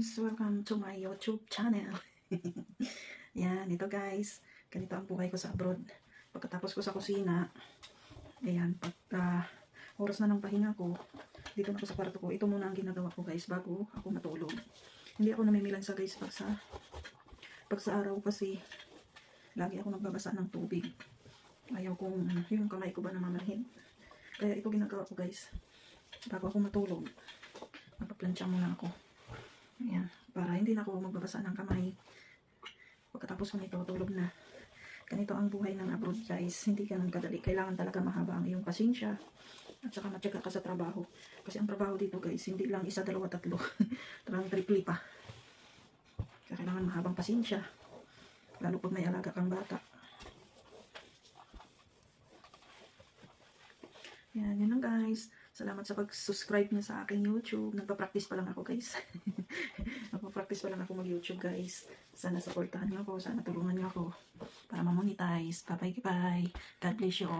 guys, welcome to my YouTube channel. Yan, ito guys, ganito ang buhay ko sa abroad. Pagkatapos ko sa kusina, ayan, pag oras na ng pahinga ko, dito na ako sa kwarto ko. Ito muna ang ginagawa ko guys, bago ako matulog. Hindi ako namimilansa guys pag sa araw kasi lagi ako nagbabasa ng tubig. Ayaw kong yung kamay ko ba namamanhid. Kaya ito ginagawa ko guys, bago ako matulog, magpaplansya muna ako. Ayan, para hindi na ako magbabasa ng kamay. Pagkatapos ko nito, tulog na. Ganito ang buhay ng abroad guys. Hindi ganun kadali. Kailangan talaga mahaba ang iyong pasensya. At saka matyaga ka sa trabaho. Kasi ang trabaho dito guys, hindi lang isa, dalawa, tatlo. Talagang tripli pa. Kaya kailangan mahabang pasensya. Lalo pag may alaga kang bata. Yan, yun lang guys. Salamat sa pag-subscribe niyo sa aking YouTube. Nagpa-practice pa lang ako guys. Nagpa-practice pa lang ako mag-YouTube guys. Sana supportahan niyo ako. Sana tulungan niyo ako para ma-monetize. Bye-bye. God bless you all.